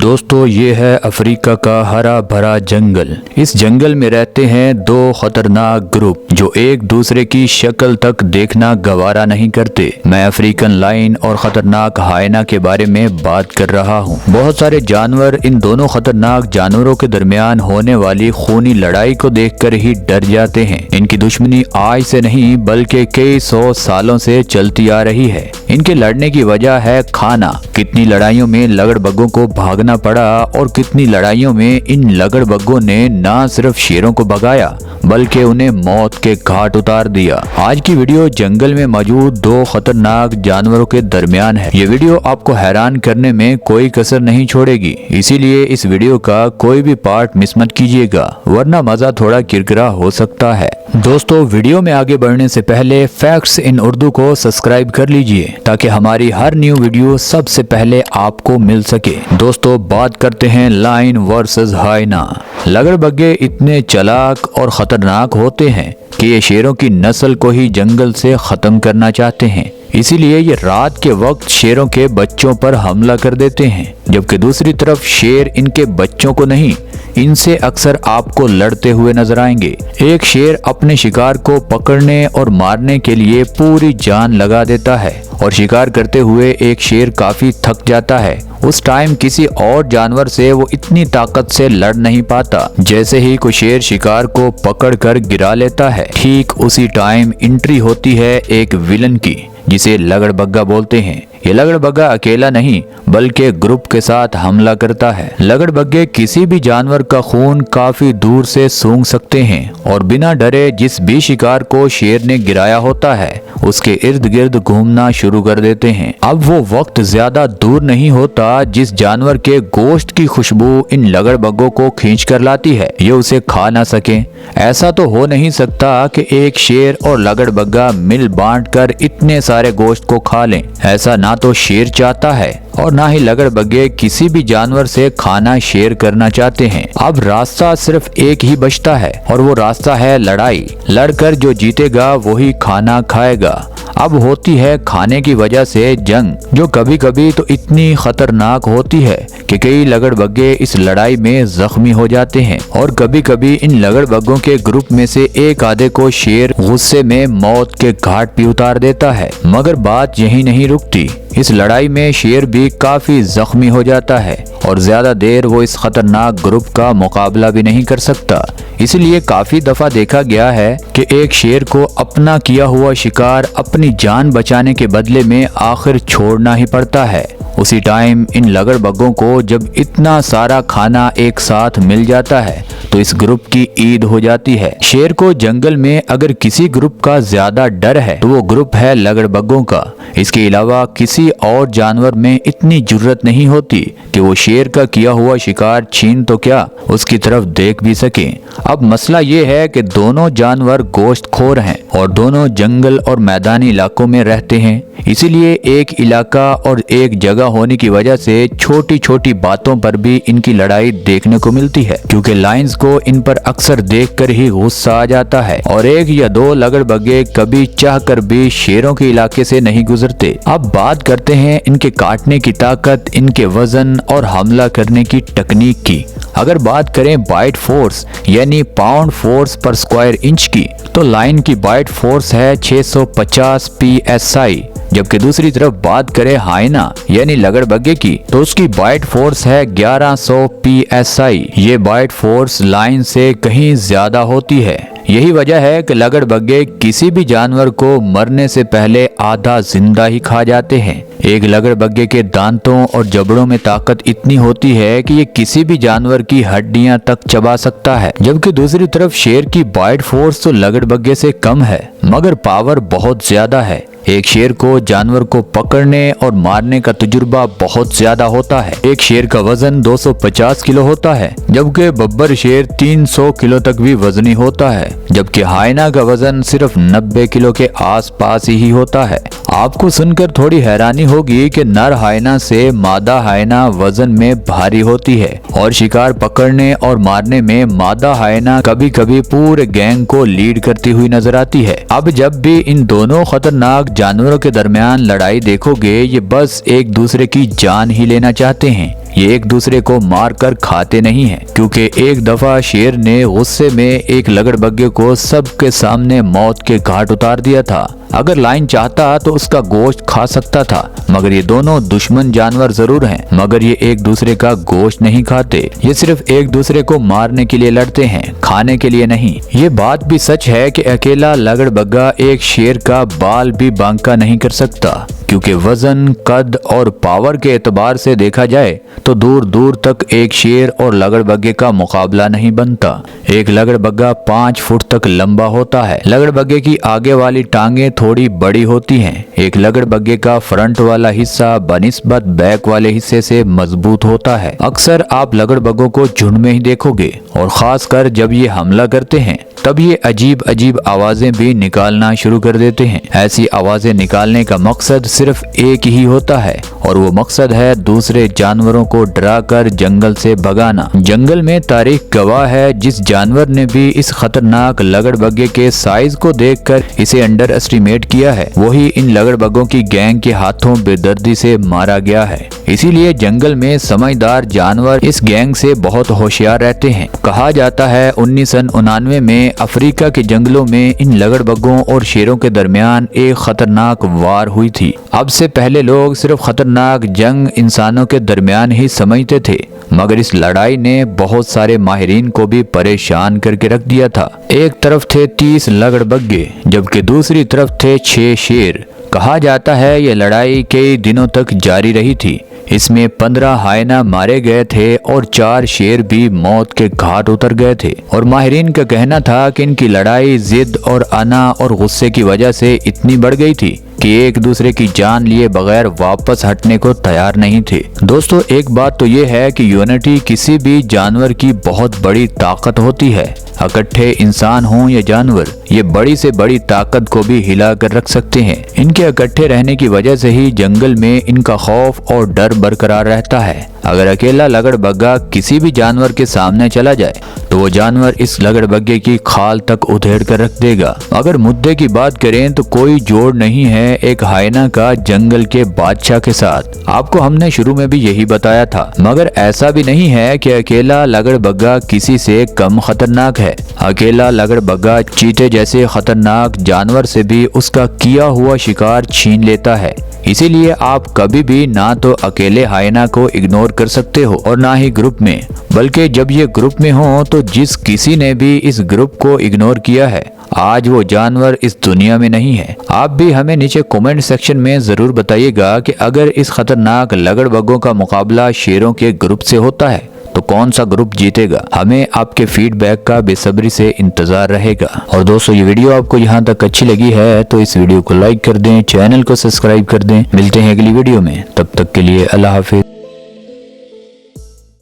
दोस्तों ये है अफ्रीका का हरा भरा जंगल। इस जंगल में रहते हैं दो खतरनाक ग्रुप जो एक दूसरे की शक्ल तक देखना गवारा नहीं करते। मैं अफ्रीकन लायन और खतरनाक हायना के बारे में बात कर रहा हूँ। बहुत सारे जानवर इन दोनों खतरनाक जानवरों के दरमियान होने वाली खूनी लड़ाई को देखकर ही डर जाते हैं। इनकी दुश्मनी आज से नहीं बल्कि कई सौ सालों से चलती आ रही है। इनके लड़ने की वजह है खाना। कितनी लड़ाइयों में लगड़बग्गों को भागना पड़ा और कितनी लड़ाइयों में इन लगड़बग्गों ने न सिर्फ शेरों को भगाया बल्कि उन्हें मौत के घाट उतार दिया। आज की वीडियो जंगल में मौजूद दो खतरनाक जानवरों के दरमियान है। ये वीडियो आपको हैरान करने में कोई कसर नहीं छोड़ेगी, इसीलिए इस वीडियो का कोई भी पार्ट मिस मत कीजिएगा वरना मजा थोड़ा किरकिरा हो सकता है। दोस्तों वीडियो में आगे बढ़ने से पहले फैक्ट्स इन उर्दू को सब्सक्राइब कर लीजिए ताकि हमारी हर न्यू वीडियो सबसे पहले आपको मिल सके। दोस्तों बात करते हैं लायन वर्सेस हायना। लगड़बग्गे इतने चालाक और खतरनाक होते हैं कि ये शेरों की नस्ल को ही जंगल से खत्म करना चाहते हैं। इसीलिए ये रात के वक्त शेरों के बच्चों पर हमला कर देते हैं, जबकि दूसरी तरफ शेर इनके बच्चों को नहीं, इनसे अक्सर आपको लड़ते हुए नजर आएंगे। एक शेर अपने शिकार को पकड़ने और मारने के लिए पूरी जान लगा देता है और शिकार करते हुए एक शेर काफी थक जाता है। उस टाइम किसी और जानवर से वो इतनी ताकत से लड़ नहीं पाता। जैसे ही कोई शेर शिकार को पकड़कर गिरा लेता है, ठीक उसी टाइम एंट्री होती है एक विलन की जिसे लगड़बग्गा बोलते हैं। ये लगड़बग्गा अकेला नहीं बल्कि ग्रुप के साथ हमला करता है। लगड़बग्गे किसी भी जानवर का खून काफी दूर से सूंघ सकते हैं और बिना डरे जिस भी शिकार को शेर ने गिराया होता है उसके इर्द गिर्द घूमना शुरू कर देते हैं। अब वो वक्त ज्यादा दूर नहीं होता जिस जानवर के गोश्त की खुशबू इन लगड़बग्गों को खींच कर लाती है ये उसे खा ना सके। ऐसा तो हो नहीं सकता कि एक शेर और लगड़बग्गा मिल बांट कर इतने सारे गोश्त को खा लें। ऐसा ना तो शेर चाहता है और ना ही लगड़बग्गे किसी भी जानवर से खाना शेयर करना चाहते हैं। अब रास्ता सिर्फ एक ही बचता है और वो रास्ता है लड़ाई। लड़कर जो जीतेगा वही खाना खाएगा। अब होती है खाने की वजह से जंग, जो कभी कभी तो इतनी खतरनाक होती है कि कई लगड़बग्गे इस लड़ाई में जख्मी हो जाते हैं और कभी कभी इन लगड़बग्गों के ग्रुप में से एक आधे को शेर गुस्से में मौत के घाट पे उतार देता है। मगर बात यही नहीं रुकती। इस लड़ाई में शेर भी काफी जख्मी हो जाता है और ज्यादा देर वो इस खतरनाक ग्रुप का मुकाबला भी नहीं कर सकता। इसलिए काफी दफा देखा गया है कि एक शेर को अपना किया हुआ शिकार अपनी जान बचाने के बदले में आखिर छोड़ना ही पड़ता है। उसी टाइम इन लगड़बग्गों को जब इतना सारा खाना एक साथ मिल जाता है तो इस ग्रुप की ईद हो जाती है। शेर को जंगल में अगर किसी ग्रुप का ज्यादा डर है तो वो ग्रुप है लगड़बग्गों का। इसके अलावा किसी और जानवर में इतनी जुर्रत नहीं होती कि वो शेर का किया हुआ शिकार छीन तो क्या उसकी तरफ देख भी सके। अब मसला ये है कि दोनों जानवर गोश्त खोर हैं और दोनों जंगल और मैदानी इलाकों में रहते हैं। इसीलिए एक इलाका और एक जगह होने की वजह से छोटी छोटी बातों पर भी इनकी लड़ाई देखने को मिलती है, क्योंकि लायंस को इन पर अक्सर देखकर ही गुस्सा आ जाता है और एक या दो लगड़बग्गे कभी चाहकर भी शेरों के इलाके से नहीं गुजरते। अब बात करते हैं इनके काटने की ताकत, इनके वजन और हमला करने की तकनीक की। अगर बात करें बाइट फोर्स यानी पाउंड फोर्स पर स्क्वायर इंच की तो लायन की बाइट फोर्स है 650 PSI, जबकि दूसरी तरफ बात करें हायना यानी लगड़बग्गे की तो उसकी बाइट फोर्स है 1100 PSI। ये बाइट फोर्स लायन से कहीं ज्यादा होती है। यही वजह है कि लगड़बग्गे किसी भी जानवर को मरने से पहले आधा जिंदा ही खा जाते हैं। एक लगड़बग्गे के दांतों और जबड़ों में ताकत इतनी होती है कि ये किसी भी जानवर की हड्डियां तक चबा सकता है, जबकि दूसरी तरफ शेर की बाइट फोर्स तो लगड़बग्गे से कम है मगर पावर बहुत ज्यादा है। एक शेर को जानवर को पकड़ने और मारने का तजुर्बा बहुत ज्यादा होता है। एक शेर का वजन 250 किलो होता है जबकि बब्बर शेर 300 किलो तक भी वजनी होता है, जबकि हायना का वजन सिर्फ 90 किलो के आसपास ही होता है। आपको सुनकर थोड़ी हैरानी होगी कि नर हायना से मादा हायना वजन में भारी होती है और शिकार पकड़ने और मारने में मादा हायना कभी कभी पूरे गैंग को लीड करती हुई नजर आती है। अब जब भी इन दोनों खतरनाक जानवरों के दरमियान लड़ाई देखोगे ये बस एक दूसरे की जान ही लेना चाहते हैं। ये एक दूसरे को मार कर खाते नहीं हैं, क्योंकि एक दफा शेर ने गुस्से में एक लगड़बग्गे को सबके सामने मौत के घाट उतार दिया था। अगर लायन चाहता तो उसका गोश्त खा सकता था, मगर ये दोनों दुश्मन जानवर जरूर हैं, मगर ये एक दूसरे का गोश्त नहीं खाते। ये सिर्फ एक दूसरे को मारने के लिए लड़ते हैं, खाने के लिए नहीं। ये बात भी सच है कि अकेला लगड़बग्गा एक शेर का बाल भी बांका नहीं कर सकता, क्योंकि वजन, कद और पावर के एतबार से देखा जाए तो दूर दूर तक एक शेर और लगड़बग्गे का मुकाबला नहीं बनता। एक लगड़बग्गा 5 फुट तक लंबा होता है। लगड़बग्गे की आगे वाली टांगे थोड़ी बड़ी होती हैं। एक लगड़बग्गे का फ्रंट वाला हिस्सा बनिस्बत बैक वाले हिस्से से मजबूत होता है। अक्सर आप लगड़बग्गों को झुंड में ही देखोगे, और खासकर जब ये हमला करते हैं तब ये अजीब अजीब आवाजें भी निकालना शुरू कर देते हैं। ऐसी आवाजें निकालने का मकसद सिर्फ एक ही होता है, और वो मकसद है दूसरे जानवरों को डराकर जंगल से भगाना। जंगल में तारीख गवाह है, जिस जानवर ने भी इस खतरनाक लगड़बग्गे के साइज को देखकर इसे अंडर एस्टिमेट किया है, वही इन लगड़बग्गों की गैंग के हाथों बेदर्दी से मारा गया है। इसीलिए जंगल में समझदार जानवर इस गैंग से बहुत होशियार रहते हैं। कहा जाता है 1999 में अफ्रीका के जंगलों में इन लगड़बग्गों और शेरों के दरमियान एक खतरनाक वार हुई थी। अब से पहले लोग सिर्फ खतरनाक जंग इंसानों के दरमियान ही समझते थे, मगर इस लड़ाई ने बहुत सारे माहिरीन को भी परेशान करके रख दिया था। एक तरफ थे 30 लगड़बग्गे, जबकि दूसरी तरफ थे 6 शेर। कहा जाता है ये लड़ाई कई दिनों तक जारी रही थी। इसमें 15 हायना मारे गए थे और 4 शेर भी मौत के घाट उतर गए थे। और माहिरीन का कहना था कि इनकी लड़ाई जिद और अना और गुस्से की वजह से इतनी बढ़ गई थी कि एक दूसरे की जान लिए बगैर वापस हटने को तैयार नहीं थे। दोस्तों, एक बात तो ये है कि यूनिटी किसी भी जानवर की बहुत बड़ी ताकत होती है। इकट्ठे इंसान हों या जानवर, ये बड़ी से बड़ी ताकत को भी हिला कर रख सकते हैं। इनके इकट्ठे रहने की वजह से ही जंगल में इनका खौफ और डर बरकरार रहता है। अगर अकेला लगड़बग्गा किसी भी जानवर के सामने चला जाए तो वो जानवर इस लगड़बग्गे की खाल तक उधेड़ कर रख देगा। अगर मुद्दे की बात करें तो कोई जोड़ नहीं है एक हायना का जंगल के बादशाह के साथ। आपको हमने शुरू में भी यही बताया था, मगर ऐसा भी नहीं है कि अकेला लगड़बग्गा किसी से कम खतरनाक है। अकेला लगड़बग्गा चीते जैसे खतरनाक जानवर से भी उसका किया हुआ शिकार छीन लेता है। इसीलिए आप कभी भी ना तो अकेले हायना को इग्नोर कर सकते हो और ना ही ग्रुप में, बल्कि जब ये ग्रुप में हो तो जिस किसी ने भी इस ग्रुप को इग्नोर किया है, आज वो जानवर इस दुनिया में नहीं है। आप भी हमें नीचे कमेंट सेक्शन में जरूर बताइएगा कि अगर इस खतरनाक लगड़बग्गों का मुकाबला शेरों के ग्रुप से होता है तो कौन सा ग्रुप जीतेगा। हमें आपके फीडबैक का बेसब्री से इंतजार रहेगा। और दोस्तों, ये वीडियो आपको यहाँ तक अच्छी लगी है तो इस वीडियो को लाइक कर दें, चैनल को सब्सक्राइब कर दें। मिलते हैं अगली वीडियो में, तब तक के लिए अल्लाह हाफिज।